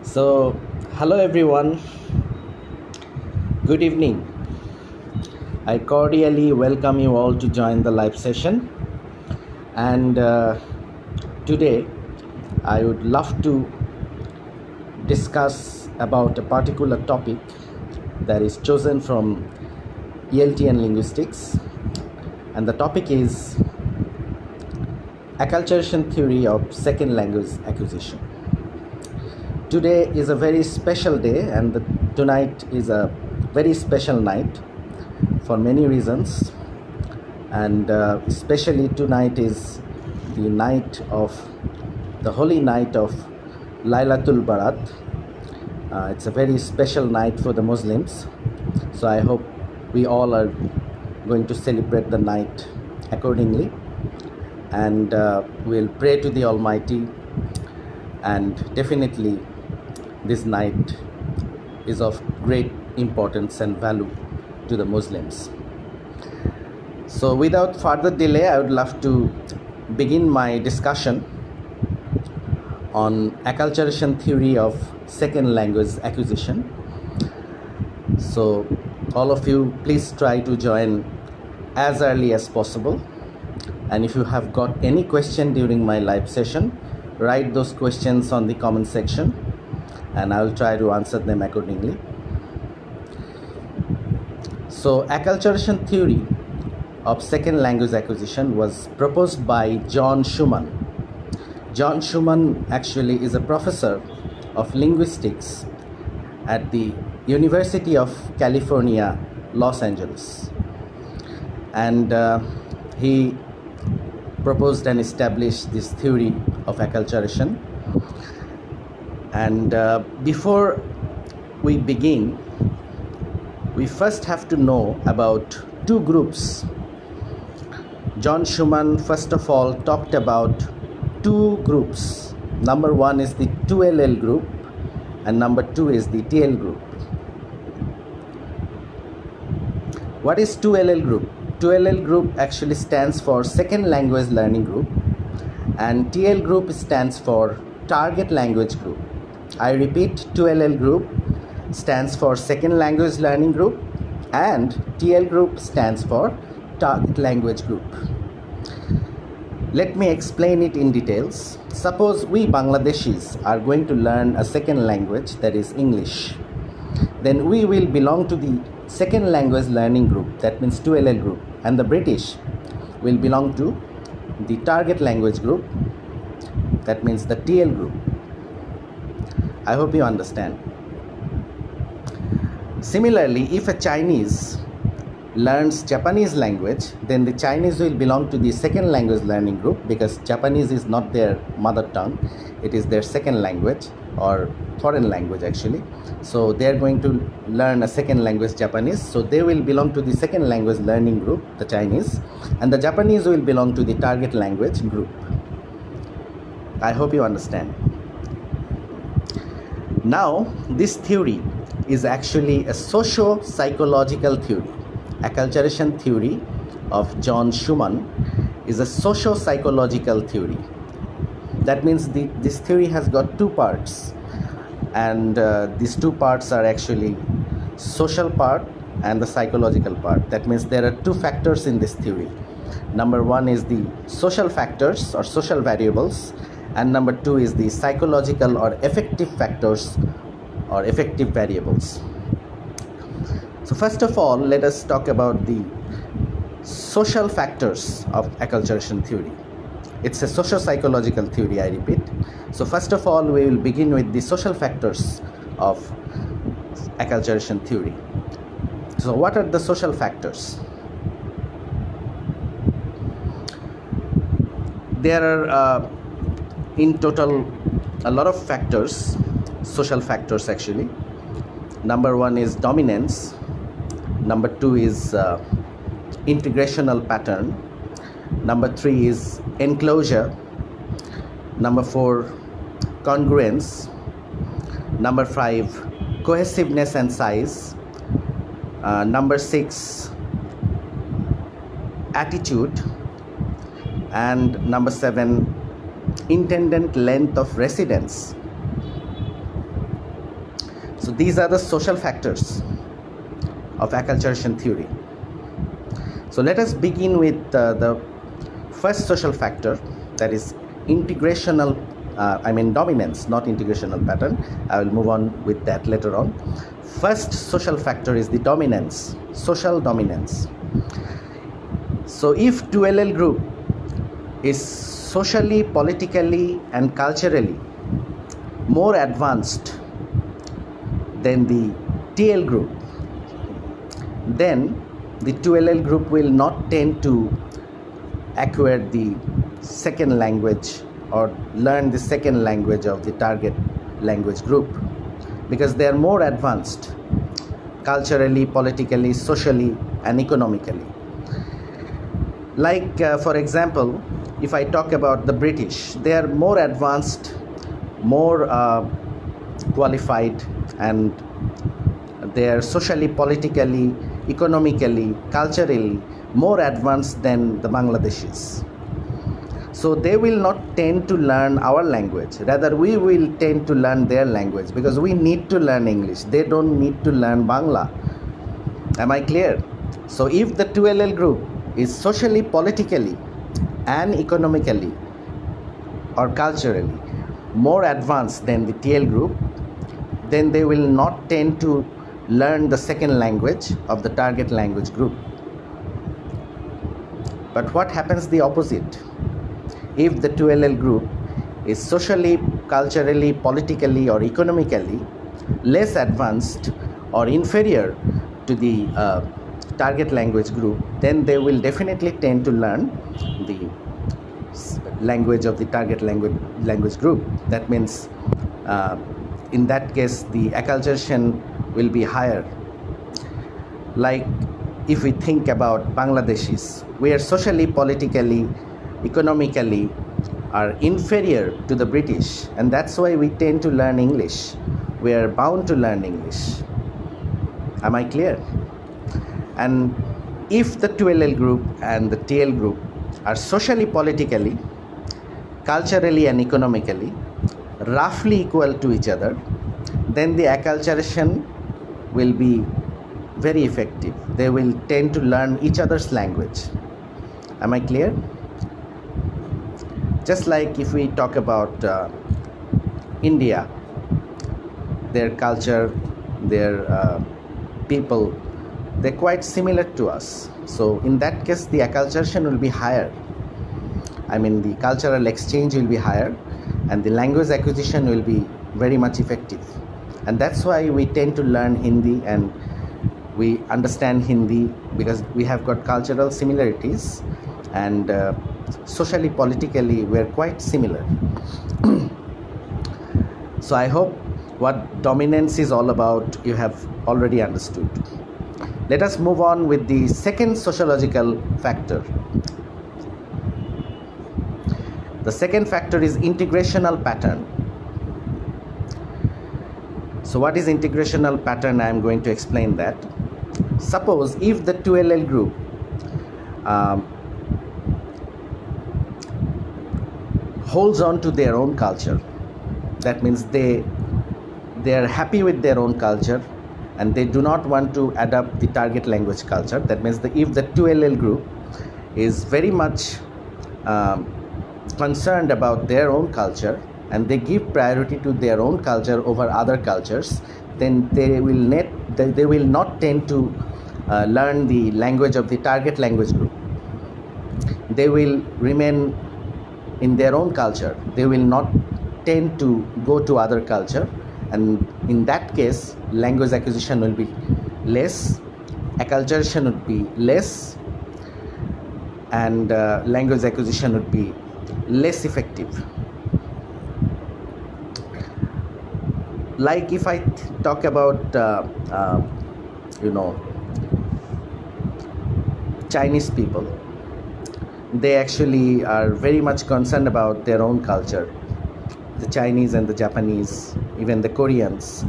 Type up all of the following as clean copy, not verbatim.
So, hello everyone, good evening. I cordially welcome you all to join the live session. And today, I would love to discuss about a particular topic that is chosen from ELTN Linguistics. And the topic is Acculturation Theory of Second Language Acquisition. Today is a very special day, and tonight is a very special night for many reasons, and especially tonight is the night of the holy night of Laylatul Barat. It's a very special night for the Muslims, so I hope we all are going to celebrate the night accordingly, and we'll pray to the Almighty. And definitely this night is of great importance and value to the Muslims. So without further delay, I would love to begin my discussion on acculturation theory of second language acquisition. So all of you, please try to join as early as possible. And if you have got any question during my live session, write those questions on the comment section and I will try to answer them accordingly. So, acculturation theory of second language acquisition was proposed by John Schumann. John Schumann actually is a professor of linguistics at the University of California, Los Angeles. And he proposed and established this theory of acculturation. And before we begin, we first have to know about two groups. John Schumann first of all talked about two groups. Number one is the 2LL group and number two is the TL group. What is 2LL group? 2LL group actually stands for Second Language Learning Group, and TL group stands for Target Language Group. I repeat, 2LL group stands for Second Language Learning Group and TL group stands for Target Language Group. Let me explain it in details. Suppose we Bangladeshis are going to learn a second language, that is English. Then we will belong to the Second Language Learning Group, that means 2LL group, and the British will belong to the Target Language Group, that means the TL group. I hope you understand. Similarly, if a Chinese learns Japanese language, then the Chinese will belong to the Second Language Learning Group because Japanese is not their mother tongue, it is their second language or foreign language actually. So they are going to learn a second language, Japanese, so they will belong to the Second Language Learning Group, the Chinese, and the Japanese will belong to the Target Language Group. I hope you understand. Now, this theory is actually a socio-psychological theory. Acculturation theory of John Schumann is a socio-psychological theory. That means this theory has got two parts, and these two parts are actually social part and the psychological part. That means there are two factors in this theory. Number one is the social factors or social variables, and number two is the psychological or affective factors or affective variables. So first of all, let us talk about the social factors of acculturation theory. It's a socio-psychological theory, I repeat. So first of all, we will begin with the social factors of acculturation theory. So what are the social factors? There are in total a lot of factors, social factors actually. Number one is dominance. Number two is integrational pattern. Number three is enclosure. Number four, congruence. Number five, cohesiveness and size. Number six, attitude. And number seven, intended length of residence. So these are the social factors of acculturation theory. So let us begin with the first social factor, that is integrational, dominance, not integrational pattern. I will move on with that later on. First social factor is the dominance, social dominance. So if 2LL group is socially, politically and culturally more advanced than the TL group, then the 2LL group will not tend to acquire the second language or learn the second language of the target language group, because they are more advanced culturally, politically, socially and economically. Like for example, if I talk about the British, they are more advanced, more qualified, and they are socially, politically, economically, culturally more advanced than the Bangladeshis. So they will not tend to learn our language, rather we will tend to learn their language, because we need to learn English. They don't need to learn Bangla. Am I clear? So if the 2LL group is socially, politically and economically or culturally more advanced than the TL group, then they will not tend to learn the second language of the target language group. But what happens the opposite? If the 2LL group is socially, culturally, politically or economically less advanced or inferior to the target language group, then they will definitely tend to learn the language of the target language group. That means in that case the acculturation will be higher. Like if we think about Bangladeshis, we are socially, politically, economically are inferior to the British, and that's why we tend to learn English. We are bound to learn English. Am I clear? And if the 2LL group and the TL group are socially, politically, culturally and economically roughly equal to each other, then the acculturation will be very effective. They will tend to learn each other's language. Am I clear? Just like if we talk about India, their culture, their people, they're quite similar to us. So in that case, the acculturation will be higher. The cultural exchange will be higher and the language acquisition will be very much effective. And that's why we tend to learn Hindi and we understand Hindi, because we have got cultural similarities and socially, politically, we're quite similar. So I hope what dominance is all about you have already understood. Let us move on with the second sociological factor. The second factor is integrational pattern. So what is integrational pattern? I am going to explain that. Suppose if the 2LL group holds on to their own culture, that means they are happy with their own culture and they do not want to adopt the target language culture. That means if the 2LL group is very much concerned about their own culture and they give priority to their own culture over other cultures, then they will not tend to learn the language of the target language group. They will remain in their own culture. They will not tend to go to other culture, and in that case language acquisition will be less, acculturation would be less, and language acquisition would be less effective. Like if I talk about Chinese people, they actually are very much concerned about their own culture. The Chinese and the Japanese, even the Koreans,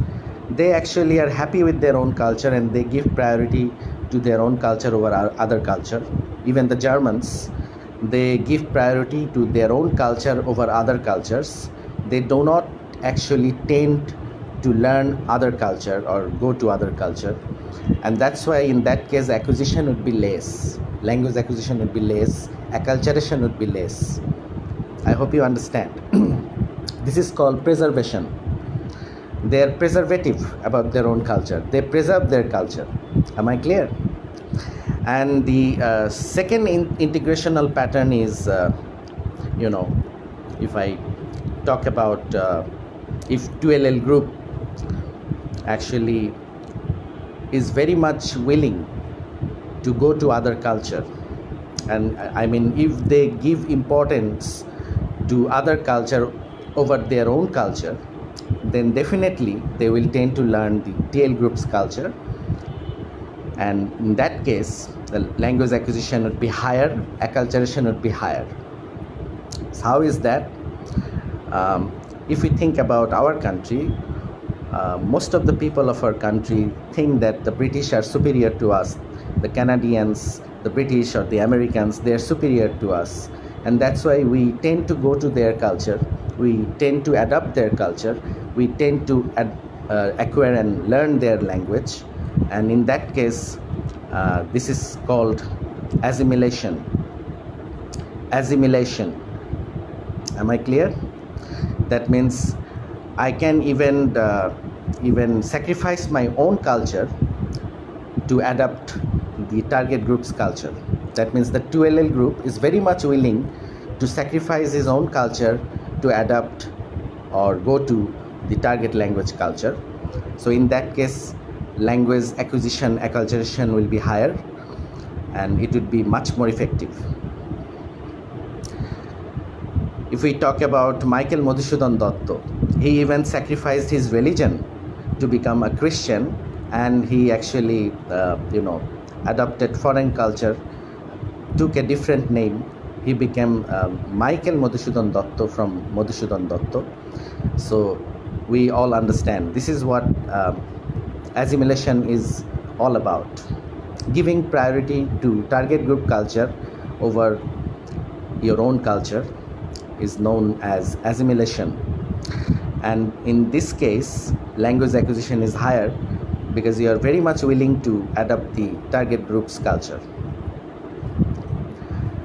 they actually are happy with their own culture and they give priority to their own culture over other culture. Even the Germans, they give priority to their own culture over other cultures. They do not actually tend to learn other culture or go to other culture, and that's why in that case acquisition would be less, language acquisition would be less, acculturation would be less. I hope you understand. This is called preservation. They are preservative about their own culture. They preserve their culture. Am I clear? And the second integrational pattern is, if I talk about if 2LL group actually is very much willing to go to other culture, and I mean if they give importance to other culture over their own culture, then definitely they will tend to learn the TL group's culture, and in that case the language acquisition would be higher, acculturation would be higher. So how is that? If we think about our country, most of the people of our country think that the British are superior to us. The Canadians, the British or the Americans, they are superior to us, and that's why we tend to go to their culture, we tend to adopt their culture, we tend to acquire and learn their language, and in that case this is called assimilation. Am I clear? That means I can even sacrifice my own culture to adapt the target group's culture. That means the 2LL group is very much willing to sacrifice his own culture to adapt or go to the target language culture. So in that case, language acquisition, acculturation will be higher, and it would be much more effective. If we talk about Michael Madhusudan Dotto, he even sacrificed his religion to become a Christian, and he actually adopted foreign culture, took a different name. He became Michael Madhusudan Dotto from Madhusudan Dotto. So we all understand this is what assimilation is all about. Giving priority to target group culture over your own culture is known as assimilation, and in this case language acquisition is higher because you are very much willing to adopt the target group's culture.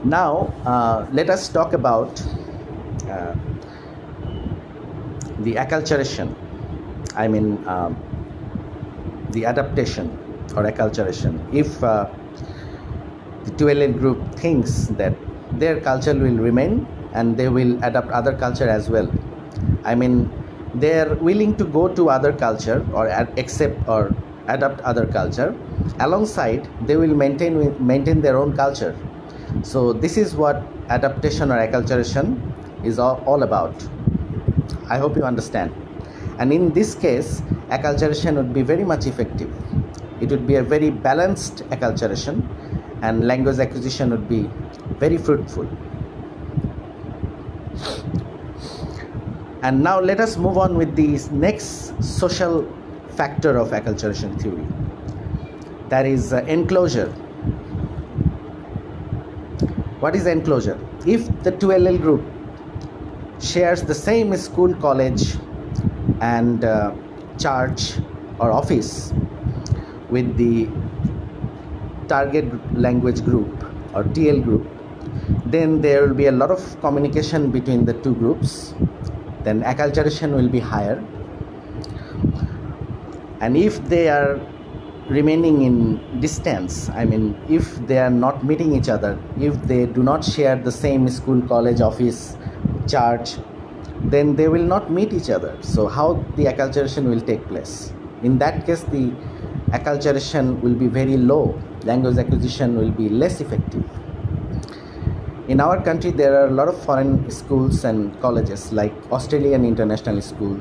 Now let us talk about the acculturation, I mean the adaptation or acculturation. If the 2LL group thinks that their culture will remain and they will adopt other culture as well, I mean they are willing to go to other culture or accept or adopt other culture, alongside they will maintain their own culture. So this is what adaptation or acculturation is all about. I hope you understand. And in this case acculturation would be very much effective. It would be a very balanced acculturation, and language acquisition would be very fruitful. And now let us move on with the next social factor of acculturation theory, that is enclosure. What is enclosure? If the 2LL group shares the same school, college and church or office with the target language group or TL group, then there will be a lot of communication between the two groups, then acculturation will be higher. And if they are remaining in distance, I mean if they are not meeting each other, if they do not share the same school, college, office, church, then they will not meet each other. So how the acculturation will take place? In that case the acculturation will be very low, language acquisition will be less effective. In our country there are a lot of foreign schools and colleges like Australian International School.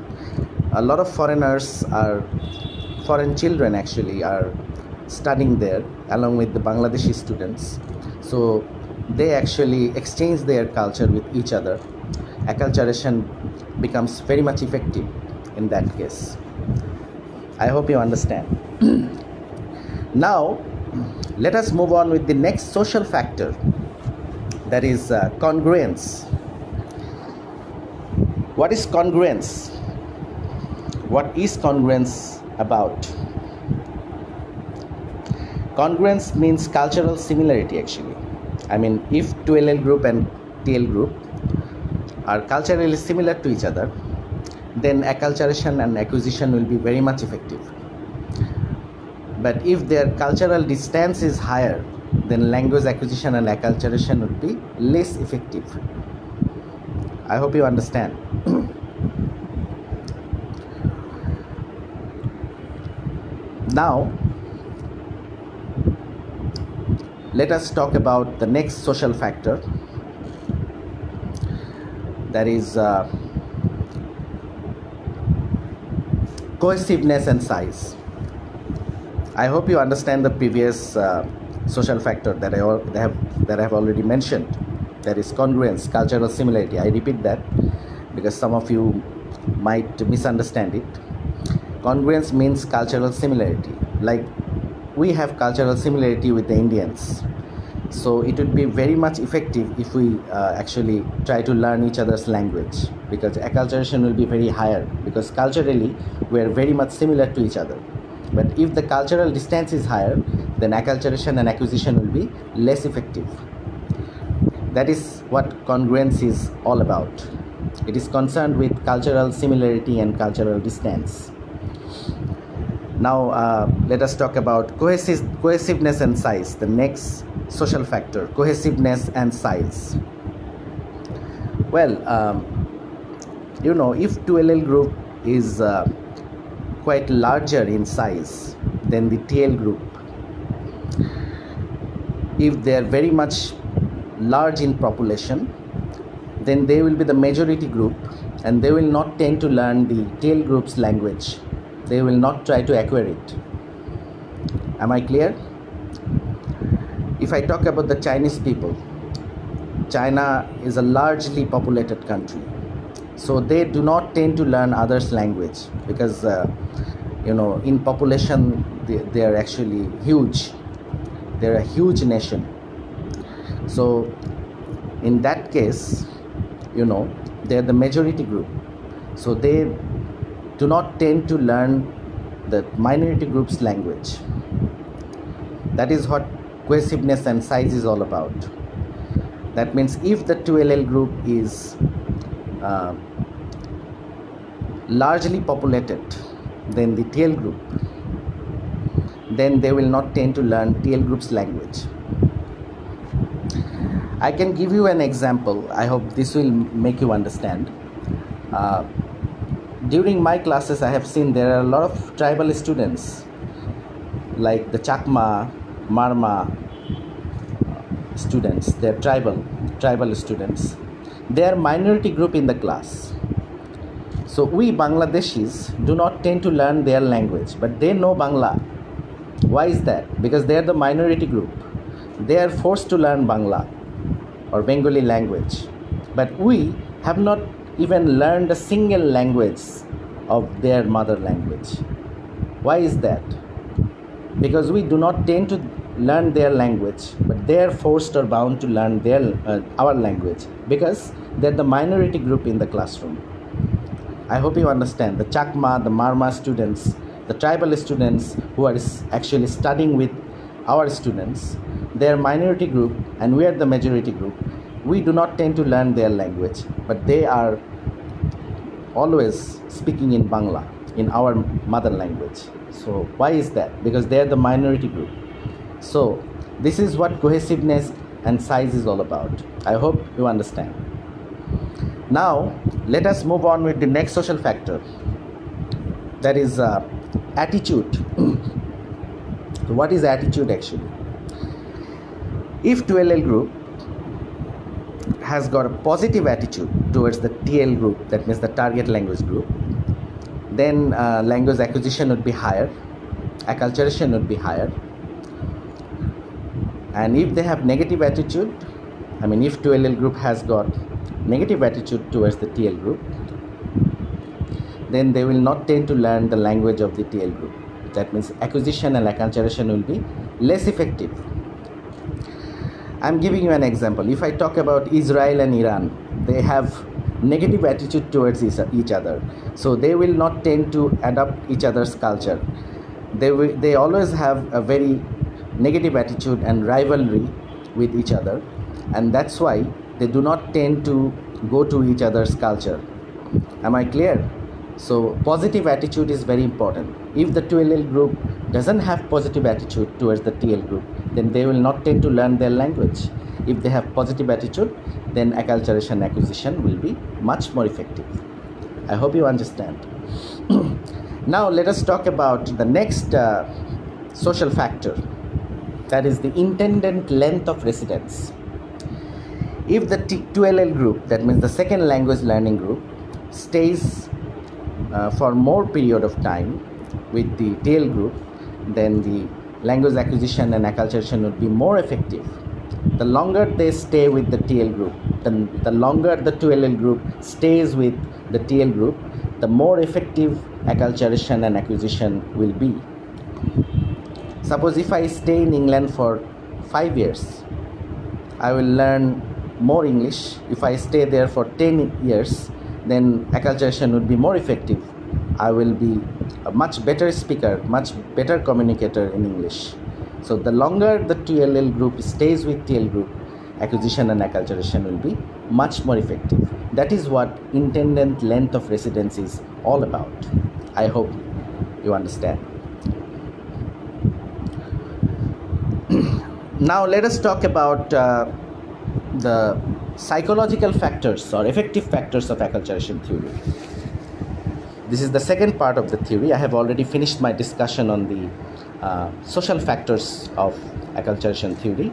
A lot of foreign children actually are studying there along with the Bangladeshi students. So they actually exchange their culture with each other. Acculturation becomes very much effective in that case. I hope you understand. Now let us move on with the next social factor, that is congruence. What is congruence? What is congruence about? Congruence means cultural similarity actually. I mean, if 2LL group and TL group are culturally similar to each other, then acculturation and acquisition will be very much effective. But if their cultural distance is higher, then language acquisition and acculturation would be less effective. I hope you understand. Now, let us talk about the next social factor, that is cohesiveness and size. I hope you understand the previous social factor that I have already mentioned. That is congruence, cultural similarity. I repeat that because some of you might misunderstand it. Congruence means cultural similarity. Like we have cultural similarity with the Indians. So it would be very much effective if we actually try to learn each other's language, because acculturation will be very higher, because culturally we are very much similar to each other. But if the cultural distance is higher, then acculturation and acquisition will be less effective. That is what congruence is all about. It is concerned with cultural similarity and cultural distance. Now let us talk about cohesiveness and size, the next social factor, cohesiveness and size. Well, if 2LL group is quite larger in size than the TL group, if they are very much large in population, then they will be the majority group and they will not tend to learn the TL group's language. They will not try to acquire it. Am I clear? If I talk about the Chinese people, China is a largely populated country. So they do not tend to learn others' language because, in population, they are actually huge. They're a huge nation. So in that case, they're the majority group. So they do not tend to learn the minority group's language. That is what cohesiveness and size is all about. That means if the 2LL group is largely populated than the TL group, then they will not tend to learn TL group's language. I can give you an example. I hope this will make you understand. During my classes, I have seen there are a lot of tribal students, like the Chakma, Marma students. They're tribal students. They are minority group in the class. So we Bangladeshis do not tend to learn their language, but they know Bangla. Why is that? Because they are the minority group. They are forced to learn Bangla or Bengali language. But we have not even learned a single language of their mother language. Why is that? Because we do not tend to learn their language, but they are forced or bound to learn our language because they're the minority group in the classroom. I hope you understand. The Chakma, the Marma students, the tribal students who are actually studying with our students, they are minority group and we are the majority group. We do not tend to learn their language, but they are always speaking in Bangla, in our mother language. So why is that? Because they are the minority group. So this is what cohesiveness and size is all about. I hope you understand. Now let us move on with the next social factor, that is attitude. So what is attitude actually? If 2LL group has got a positive attitude towards the TL group, that means the target language group, then language acquisition would be higher, acculturation would be higher. And if they have negative attitude, if 2LL group has got negative attitude towards the TL group, then they will not tend to learn the language of the TL group. That means acquisition and acculturation will be less effective. I'm giving you an example. If I talk about Israel and Iran, they have negative attitude towards each other. So they will not tend to adopt each other's culture. They always have a very negative attitude and rivalry with each other, and that's why they do not tend to go to each other's culture. Am I clear? So positive attitude is very important. If the 2LL group doesn't have positive attitude towards the TL group, then they will not tend to learn their language. If they have positive attitude, then acculturation acquisition will be much more effective. I hope you understand. Now let us talk about the next social factor, that is the intended length of residence. If the 2LL group, that means the second language learning group, stays for more period of time with the TL group, then the language acquisition and acculturation would be more effective. The longer they stay with the TL group, the longer the 2LL group stays with the TL group, the more effective acculturation and acquisition will be. Suppose if I stay in England for 5 years, I will learn more English. If I stay there for 10 years, then acculturation would be more effective. I will be a much better speaker, much better communicator in English. So the longer the 2LL group stays with TL group, acquisition and acculturation will be much more effective. That is what intended length of residence is all about. I hope you understand. Now let us talk about the psychological factors or effective factors of acculturation theory. This is the second part of the theory. I have already finished my discussion on the social factors of acculturation theory.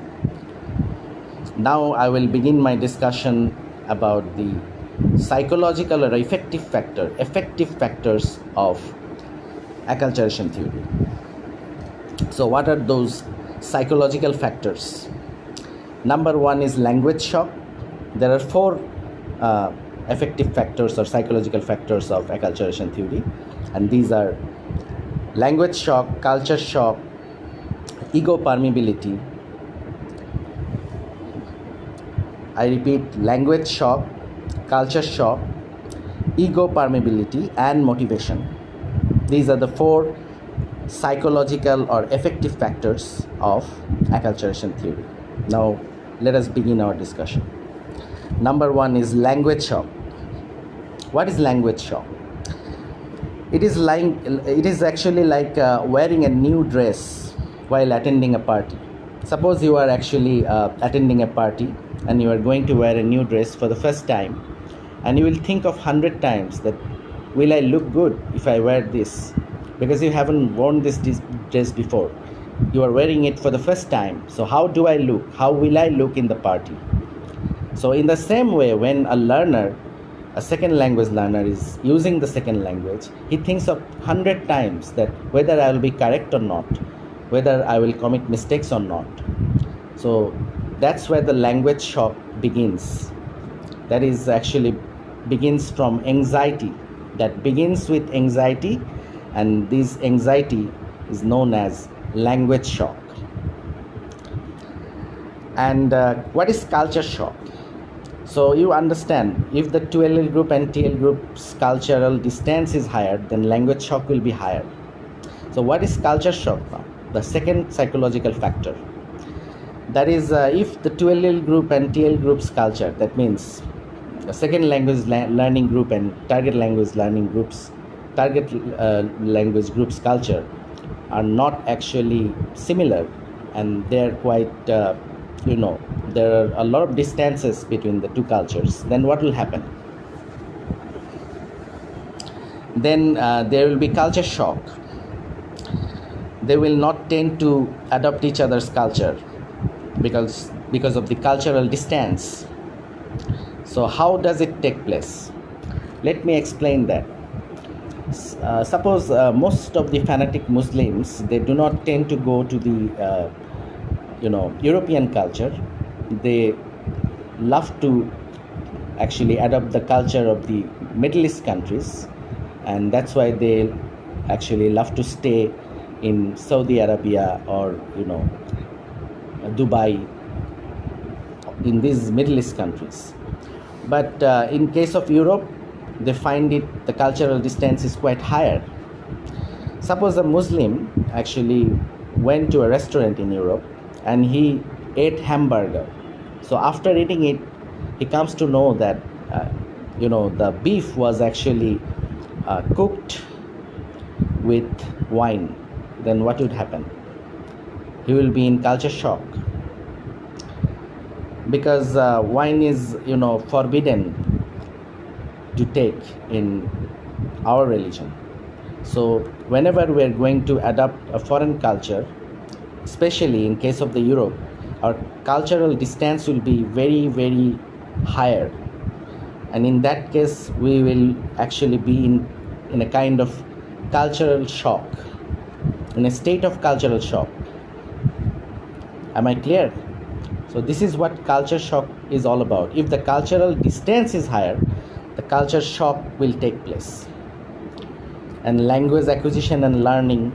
Now I will begin my discussion about the psychological or effective factors of acculturation theory. So what are those psychological factors? Number one is language shock. There are 4 effective factors or psychological factors of acculturation theory, and these are language shock, culture shock, ego permeability. I repeat, language shock, culture shock, ego permeability, and motivation. These are the 4 psychological or effective factors of acculturation theory. Now let us begin our discussion. Number 1 is language shock. What is language shock? It is actually like wearing a new dress while attending a party. Suppose you are actually attending a party and you are going to wear a new dress for the first time, and you will think of 100 times that, will I look good if I wear this? Because you haven't worn this dress before. You are wearing it for the first time. So how do I look? How will I look in the party? So in the same way, when a second language learner is using the second language, he thinks of 100 times that whether I will be correct or not, whether I will commit mistakes or not. So that's where the language shock begins. That is actually begins from anxiety. That begins with anxiety, and this anxiety is known as language shock. And what is culture shock? So you understand, if the 2LL group and TL group's cultural distance is higher, then language shock will be higher. So what is culture shock now? The second psychological factor. That is, if the 2LL group and TL group's culture, that means the second language learning group and target language group's culture are not actually similar, and they're quite there are a lot of distances between the two cultures, then what will happen? Then there will be culture shock. They will not tend to adopt each other's culture because of the cultural distance. So how does it take place? Let me explain that. Suppose most of the fanatic Muslims, they do not tend to go to the European culture. They love to actually adopt the culture of the Middle East countries, and that's why they actually love to stay in Saudi Arabia or Dubai, in these Middle East countries. But in case of Europe, they find the cultural distance is quite higher. Suppose a Muslim actually went to a restaurant in Europe and he ate hamburger. So after eating it, he comes to know that the beef was actually cooked with wine. Then what would happen? He will be in culture shock, because wine is forbidden to take in our religion. So whenever we are going to adopt a foreign culture, especially in case of the Europe, our cultural distance will be very, very higher, and in that case we will actually be in a kind of cultural shock, in a state of cultural shock. Am I clear? So this is what culture shock is all about. If the cultural distance is higher, the culture shock will take place, and language acquisition and learning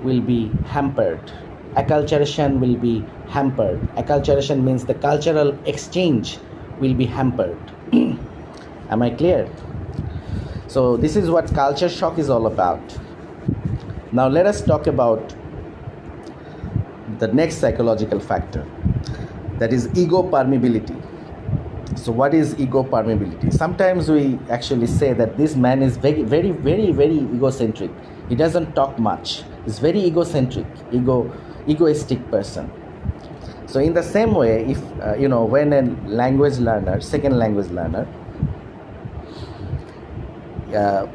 will be hampered. Acculturation will be hampered. Acculturation means the cultural exchange will be hampered. Am I clear? So this is what culture shock is all about. Now let us talk about the next psychological factor, that is ego permeability. So what is ego permeability? Sometimes we actually say that this man is very, very, very, very egocentric. He doesn't talk much. He's very egocentric, egoistic person. So in the same way, if when a language learner, second language learner,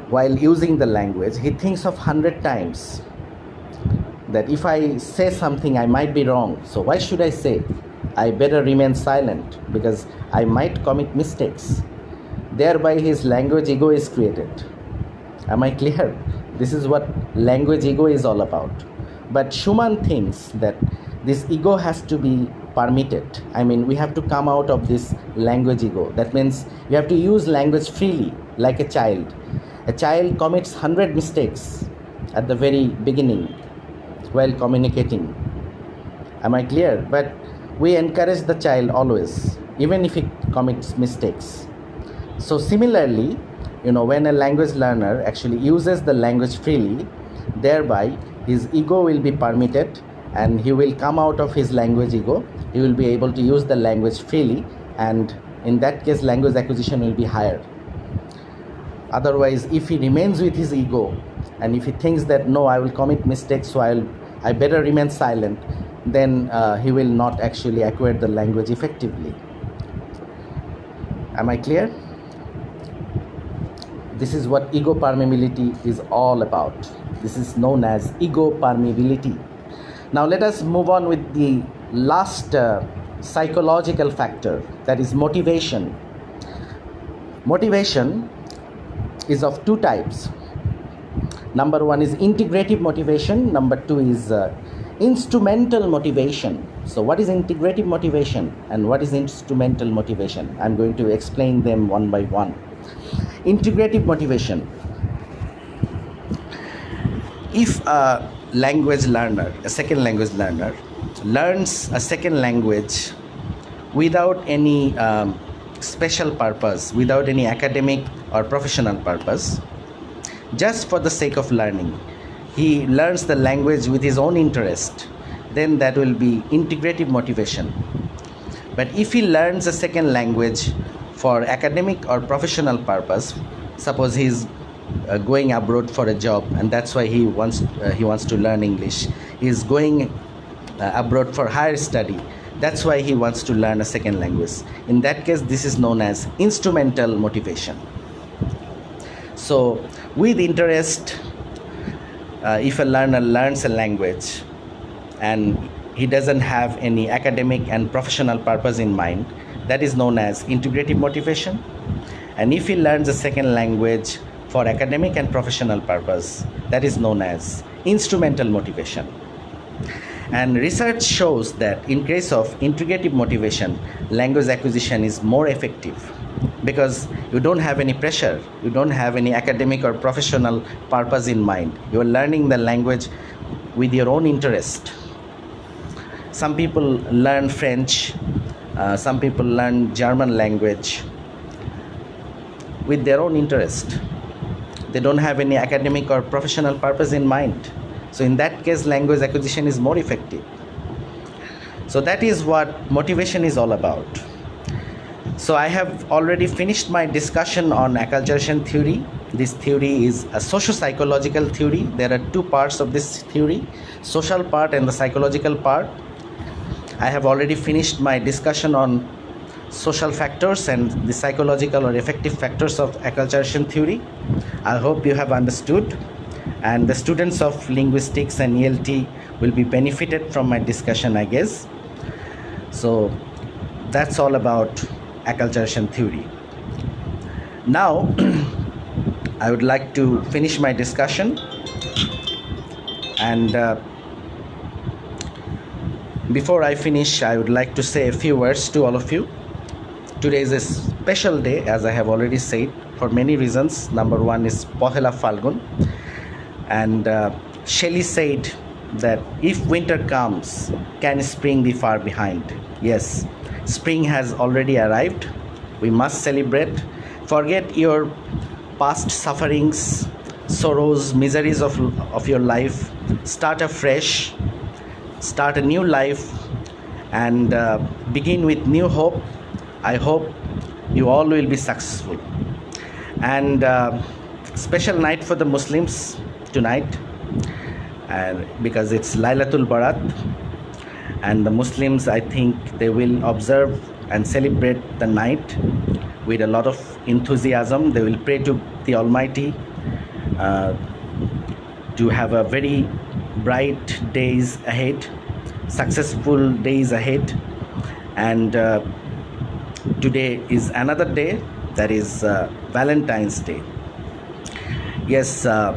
while using the language, he thinks of 100 times that if I say something, I might be wrong. So why should I say? I better remain silent because I might commit mistakes. Thereby his language ego is created. Am I clear? This is what language ego is all about. But Schumann thinks that this ego has to be permitted. I mean, we have to come out of this language ego. That means you have to use language freely, like a child. A child commits 100 mistakes at the very beginning while communicating. Am I clear? But we encourage the child always, even if he commits mistakes. So similarly, when a language learner actually uses the language freely, thereby his ego will be permitted and he will come out of his language ego. He will be able to use the language freely, and in that case language acquisition will be higher. Otherwise, if he remains with his ego and if he thinks that no, I will commit mistakes, so I better remain silent, then he will not actually acquire the language effectively. Am I clear? This is what ego permeability is all about. This is known as ego permeability. Now let us move on with the last psychological factor, that is motivation. Motivation is of two types. Number one is integrative motivation. Number two is instrumental motivation. So what is integrative motivation and what is instrumental motivation? I'm going to explain them one by one. Integrative motivation. If a language learner, a second language learner, learns a second language without any special purpose, without any academic or professional purpose, just for the sake of learning, he learns the language with his own interest, then that will be integrative motivation. But if he learns a second language for academic or professional purpose, suppose he's going abroad for a job and that's why he wants to learn English, he's going abroad for higher study, that's why he wants to learn a second language. In that case, this is known as instrumental motivation. So with interest, if a learner learns a language and he doesn't have any academic and professional purpose in mind, that is known as integrative motivation. And if he learns a second language for academic and professional purpose, that is known as instrumental motivation. And research shows that in case of integrative motivation, language acquisition is more effective because you don't have any pressure, you don't have any academic or professional purpose in mind. You are learning the language with your own interest. Some people learn French, some people learn German language with their own interest. They don't have any academic or professional purpose in mind. So in that case, language acquisition is more effective. So that is what motivation is all about. So I have already finished my discussion on acculturation theory. This theory is a socio-psychological theory. There are two parts of this theory, social part and the psychological part. I have already finished my discussion on social factors and the psychological or affective factors of acculturation theory. I hope you have understood, and the students of linguistics and ELT will be benefited from my discussion, I guess. So that's all about acculturation theory. Now I would like to finish my discussion, and before I finish, I would like to say a few words to all of you. Today is a special day, as I have already said, for many reasons. Number one is Pohela Falgun, and Shelley said that if winter comes, can spring be far behind? Yes, spring has already arrived. We must celebrate. Forget your past sufferings, sorrows, miseries of your life. Start afresh, start a new life, and begin with new hope. I hope you all will be successful. And special night for the Muslims tonight, and because it's Lailatul Barat, and the Muslims, I think they will observe and celebrate the night with a lot of enthusiasm. They will pray to the Almighty to have a very bright days ahead, successful days ahead. And today is another day, that is Valentine's Day. Yes, I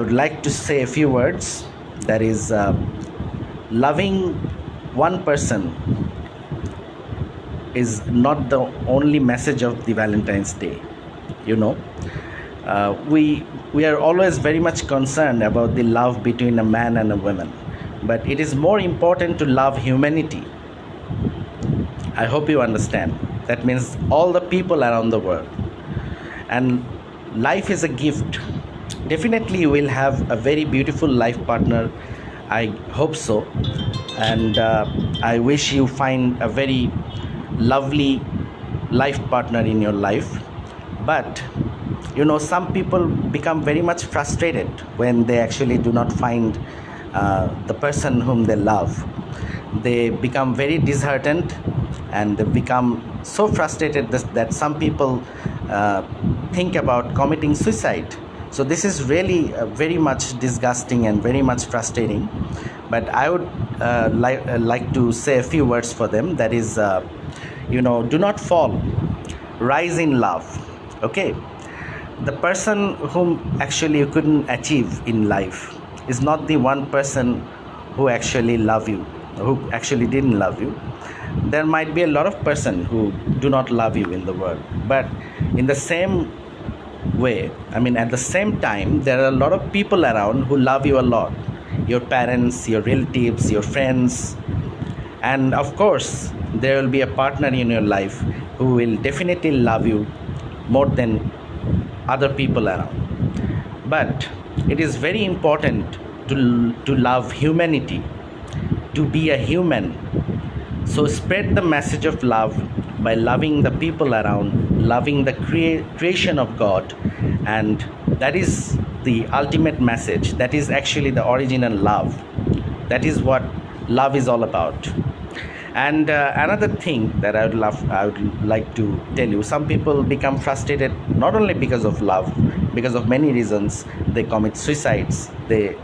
would like to say a few words. That is, loving one person is not the only message of the Valentine's Day. You know, we are always very much concerned about the love between a man and a woman, but it is more important to love humanity. I hope you understand. That means all the people around the world. And life is a gift. Definitely you will have a very beautiful life partner. I hope so. And I wish you find a very lovely life partner in your life. But you know, some people become very much frustrated when they actually do not find the person whom they love. They become very disheartened, and they become so frustrated that some people think about committing suicide. So this is really very much disgusting and very much frustrating. But I would like to say a few words for them. That is, you know, do not fall, rise in love. Okay, the person whom actually you couldn't achieve in life is not the one person who actually love you, who actually didn't love you. There might be a lot of person who do not love you in the world, but in the same way, I mean, at the same time, there are a lot of people around who love you a lot. Your parents, your relatives, your friends, and of course there will be a partner in your life who will definitely love you more than other people around. But it is very important to love humanity, to be a human. So spread the message of love by loving the people around, loving the creation of God, and that is the ultimate message. That is actually the original love. That is what love is all about. And another thing that I would like to tell you, some people become frustrated not only because of love, because of many reasons. They commit suicides, they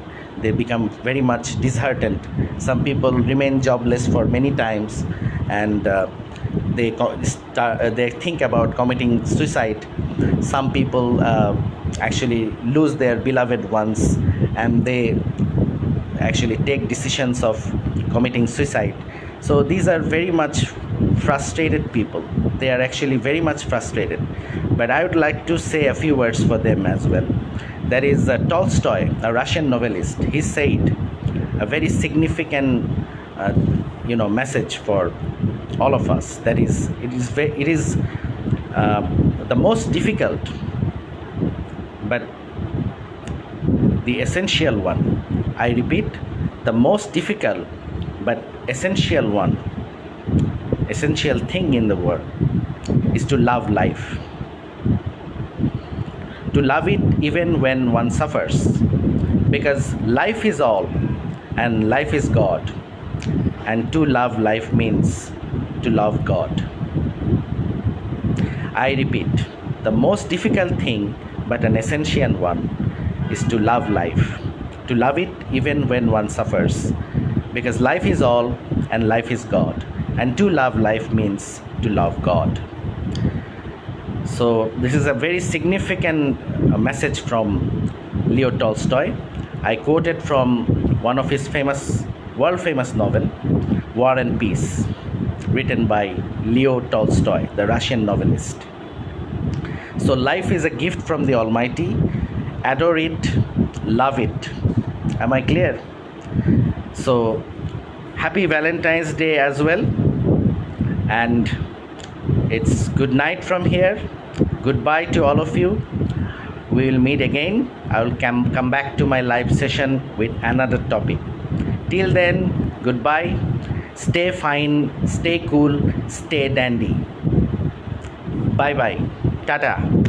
become very much disheartened. Some people remain jobless for many times, and they think about committing suicide. Some people actually lose their beloved ones, and they actually take decisions of committing suicide. So these are very much frustrated people. They are actually very much frustrated. But I would like to say a few words for them as well. There is Tolstoy, a Russian novelist. He said a very significant message for all of us. That is, it is the most difficult but the essential one. I repeat, the most difficult but essential one, essential thing in the world is to love life. To love it even when one suffers, because life is all and life is God, and to love life means to love God. I repeat, the most difficult thing but an essential one is to love life, to love it even when one suffers, because life is all and life is God, and to love life means to love God. So this is a very significant message from Leo Tolstoy. I quoted from one of his world famous novel, War and Peace, written by Leo Tolstoy, the Russian novelist. So life is a gift from the Almighty. Adore it, love it. Am I clear? So happy Valentine's Day as well. And it's good night from here. Goodbye to all of you. We will meet again. I will come back to my live session with another topic. Till then, goodbye. Stay fine, stay cool, stay dandy. Bye bye. Tata.